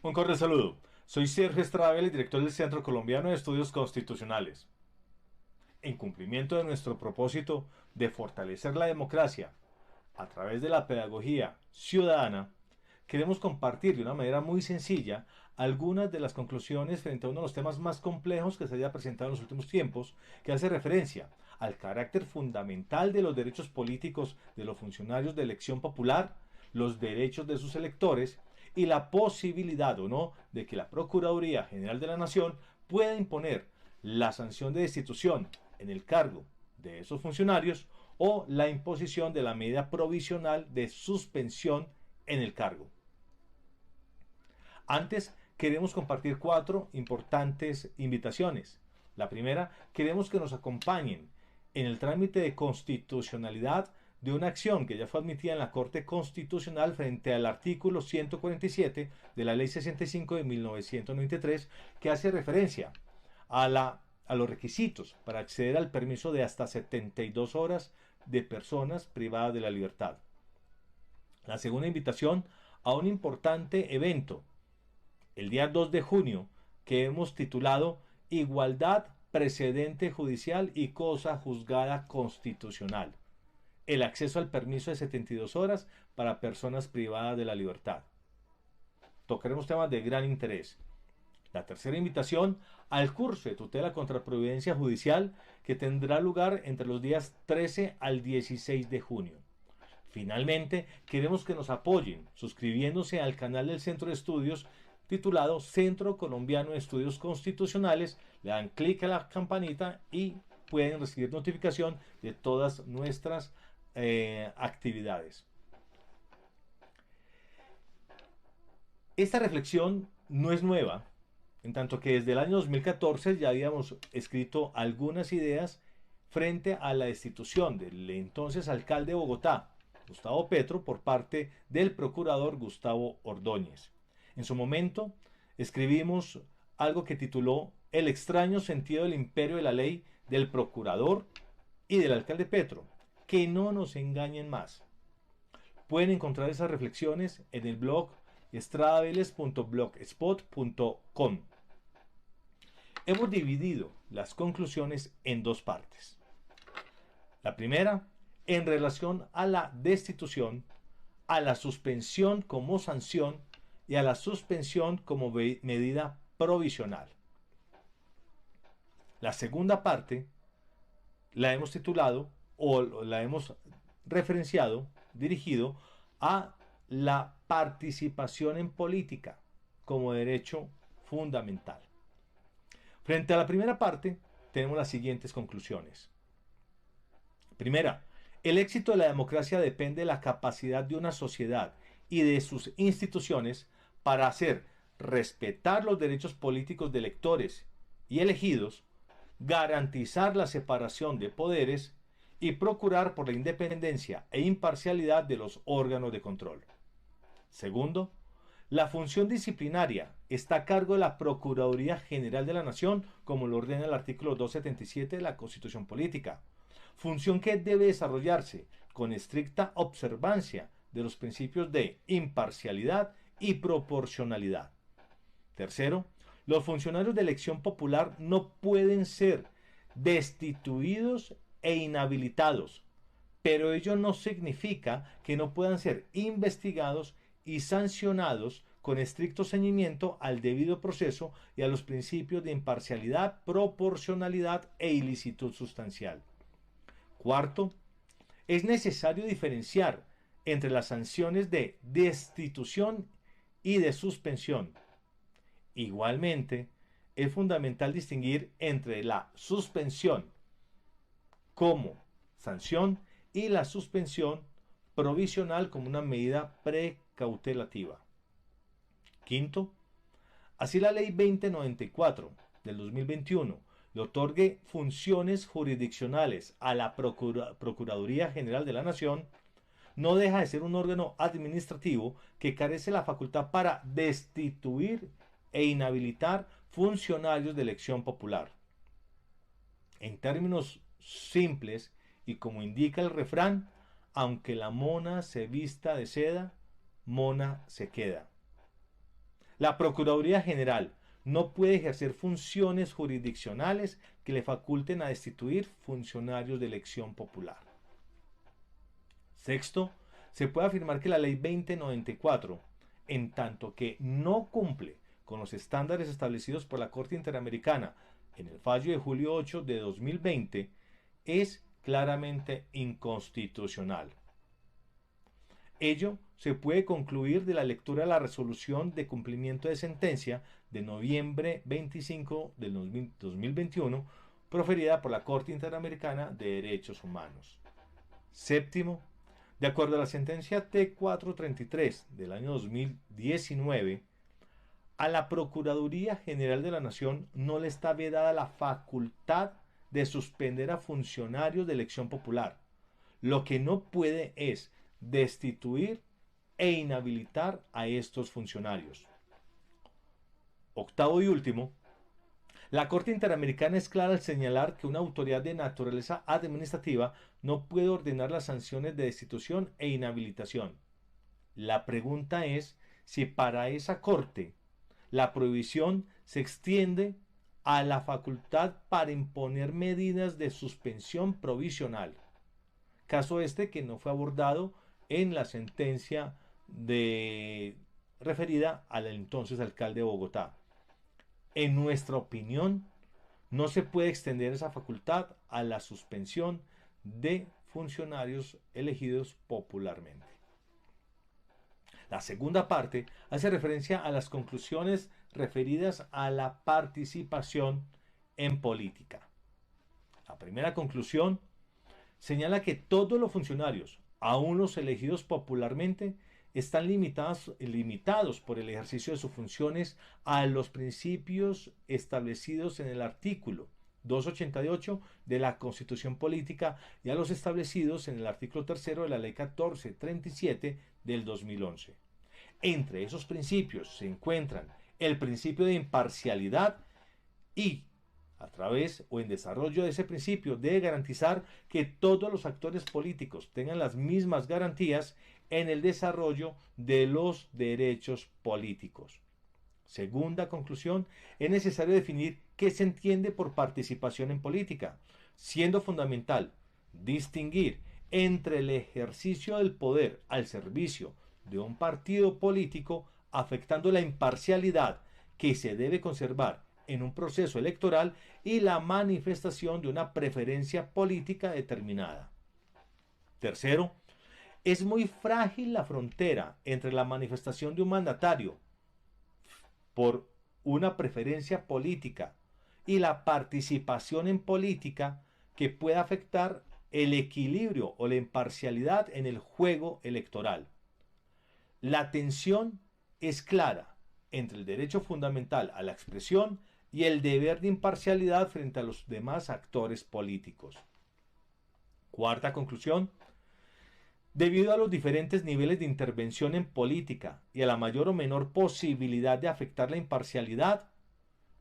Un cordial saludo. Soy Sergio Estrada, el director del Centro Colombiano de Estudios Constitucionales. En cumplimiento de nuestro propósito de fortalecer la democracia a través de la pedagogía ciudadana, queremos compartir de una manera muy sencilla algunas de las conclusiones frente a uno de los temas más complejos que se haya presentado en los últimos tiempos, que hace referencia al carácter fundamental de los derechos políticos de los funcionarios de elección popular, los derechos de sus electores y la posibilidad o no de que la Procuraduría General de la Nación pueda imponer la sanción de destitución en el cargo de esos funcionarios o la imposición de la medida provisional de suspensión en el cargo. Antes, queremos compartir cuatro importantes invitaciones. La primera, queremos que nos acompañen en el trámite de constitucionalidad de una acción que ya fue admitida en la Corte Constitucional frente al artículo 147 de la Ley 65 de 1993, que hace referencia a los requisitos para acceder al permiso de hasta 72 horas de personas privadas de la libertad. La segunda invitación a un importante evento el día 2 de junio, que hemos titulado Igualdad, precedente judicial y cosa juzgada constitucional. El acceso al permiso de 72 horas para personas privadas de la libertad. Tocaremos temas de gran interés. La tercera invitación al curso de tutela contra providencia judicial que tendrá lugar entre los días 13 al 16 de junio. Finalmente, queremos que nos apoyen suscribiéndose al canal del Centro de Estudios titulado Centro Colombiano de Estudios Constitucionales. Le dan clic a la campanita y pueden recibir notificación de todas nuestras actividades. Esta reflexión no es nueva, en tanto que desde el año 2014 ya habíamos escrito algunas ideas frente a la destitución del entonces alcalde de Bogotá, Gustavo Petro, por parte del procurador Gustavo Ordóñez. En su momento escribimos algo que tituló El extraño sentido del imperio de la ley del procurador y del alcalde Petro. Que no nos engañen más. Pueden encontrar esas reflexiones en el blog estradaviles.blogspot.com. Hemos dividido las conclusiones en dos partes. La primera, en relación a la destitución, a la suspensión como sanción y a la suspensión como medida provisional. La segunda parte la hemos titulado o la hemos referenciado, dirigido a la participación en política como derecho fundamental. Frente a la primera parte, tenemos las siguientes conclusiones. Primera, el éxito de la democracia depende de la capacidad de una sociedad y de sus instituciones para hacer respetar los derechos políticos de electores y elegidos, garantizar la separación de poderes y procurar por la independencia e imparcialidad de los órganos de control. Segundo, la función disciplinaria está a cargo de la Procuraduría General de la Nación, como lo ordena el artículo 277 de la Constitución Política, función que debe desarrollarse con estricta observancia de los principios de imparcialidad y proporcionalidad. Tercero, los funcionarios de elección popular no pueden ser destituidos e inhabilitados, pero ello no significa que no puedan ser investigados y sancionados con estricto ceñimiento al debido proceso y a los principios de imparcialidad, proporcionalidad e ilicitud sustancial. Cuarto, es necesario diferenciar entre las sanciones de destitución y de suspensión. Igualmente, es fundamental distinguir entre la suspensión como sanción y la suspensión provisional como una medida precautelativa. Quinto, así la ley 2094 del 2021 le otorgue funciones jurisdiccionales a la Procuraduría General de la Nación, no deja de ser un órgano administrativo que carece de la facultad para destituir e inhabilitar funcionarios de elección popular. En términos simples y como indica el refrán, aunque la mona se vista de seda, mona se queda. La Procuraduría General no puede ejercer funciones jurisdiccionales que le faculten a destituir funcionarios de elección popular. Sexto, se puede afirmar que la Ley 2094, en tanto que no cumple con los estándares establecidos por la Corte Interamericana en el fallo de julio 8 de 2020, es claramente inconstitucional. Ello se puede concluir de la lectura de la resolución de cumplimiento de sentencia de noviembre 25 del 2021, proferida por la Corte Interamericana de Derechos Humanos. Séptimo, de acuerdo a la sentencia T433 del año 2019, a la Procuraduría General de la Nación no le está vedada la facultad de suspender a funcionarios de elección popular. Lo que no puede es destituir e inhabilitar a estos funcionarios. Octavo y último, la Corte Interamericana es clara al señalar que una autoridad de naturaleza administrativa no puede ordenar las sanciones de destitución e inhabilitación. La pregunta es si para esa Corte la prohibición se extiende a la facultad para imponer medidas de suspensión provisional. Caso este que no fue abordado en la sentencia referida al entonces alcalde de Bogotá. En nuestra opinión, no se puede extender esa facultad a la suspensión de funcionarios elegidos popularmente. La segunda parte hace referencia a las conclusiones referidas a la participación en política. La primera conclusión señala que todos los funcionarios, aun los elegidos popularmente, están limitados por el ejercicio de sus funciones a los principios establecidos en el artículo 288 de la Constitución Política y a los establecidos en el artículo 3 de la Ley 1437 del 2011. Entre esos principios se encuentran el principio de imparcialidad y, a través o en desarrollo de ese principio, debe garantizar que todos los actores políticos tengan las mismas garantías en el desarrollo de los derechos políticos. Segunda conclusión, es necesario definir qué se entiende por participación en política, siendo fundamental distinguir entre el ejercicio del poder al servicio de un partido político, afectando la imparcialidad que se debe conservar en un proceso electoral, y la manifestación de una preferencia política determinada. Tercero, es muy frágil la frontera entre la manifestación de un mandatario por una preferencia política y la participación en política que pueda afectar el equilibrio o la imparcialidad en el juego electoral. La tensión es clara entre el derecho fundamental a la expresión y el deber de imparcialidad frente a los demás actores políticos. Cuarta conclusión, debido a los diferentes niveles de intervención en política y a la mayor o menor posibilidad de afectar la imparcialidad,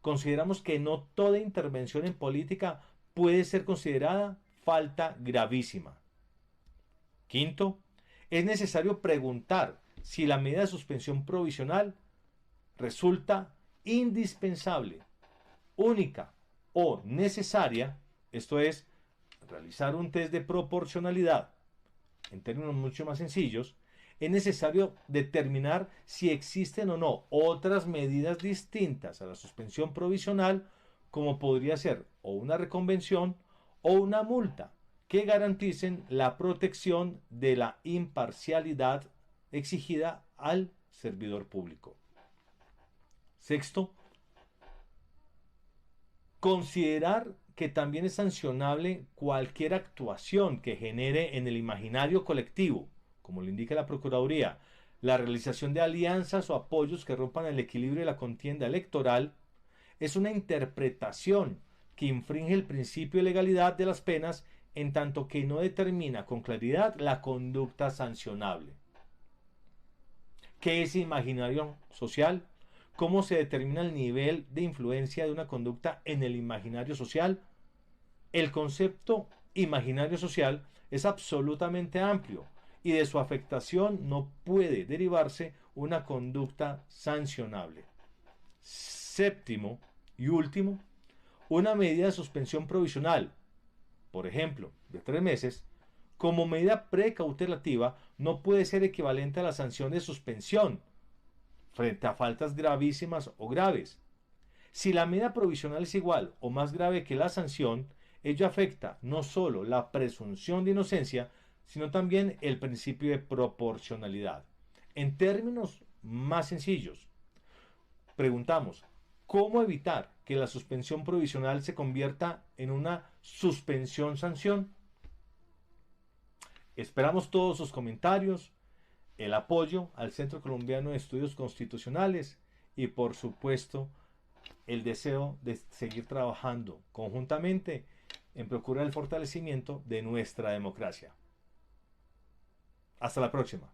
consideramos que no toda intervención en política puede ser considerada falta gravísima. Quinto, es necesario preguntar si la medida de suspensión provisional resulta indispensable, única o necesaria, esto es, realizar un test de proporcionalidad. En términos mucho más sencillos, es necesario determinar si existen o no otras medidas distintas a la suspensión provisional, como podría ser o una reconvención o una multa, que garanticen la protección de la imparcialidad exigida al servidor público. Sexto, considerar que también es sancionable cualquier actuación que genere en el imaginario colectivo, como lo indica la Procuraduría, la realización de alianzas o apoyos que rompan el equilibrio de la contienda electoral, es una interpretación que infringe el principio de legalidad de las penas, en tanto que no determina con claridad la conducta sancionable. ¿Qué es imaginario social? ¿Cómo se determina el nivel de influencia de una conducta en el imaginario social? El concepto imaginario social es absolutamente amplio y de su afectación no puede derivarse una conducta sancionable. Séptimo y último, una medida de suspensión provisional, por ejemplo, de 3 meses, como medida precautelativa no puede ser equivalente a la sanción de suspensión frente a faltas gravísimas o graves. Si la medida provisional es igual o más grave que la sanción, ello afecta no solo la presunción de inocencia, sino también el principio de proporcionalidad. En términos más sencillos, preguntamos, ¿cómo evitar que la suspensión provisional se convierta en una suspensión sanción? Esperamos todos sus comentarios, el apoyo al Centro Colombiano de Estudios Constitucionales y por supuesto el deseo de seguir trabajando conjuntamente en procurar el fortalecimiento de nuestra democracia. Hasta la próxima.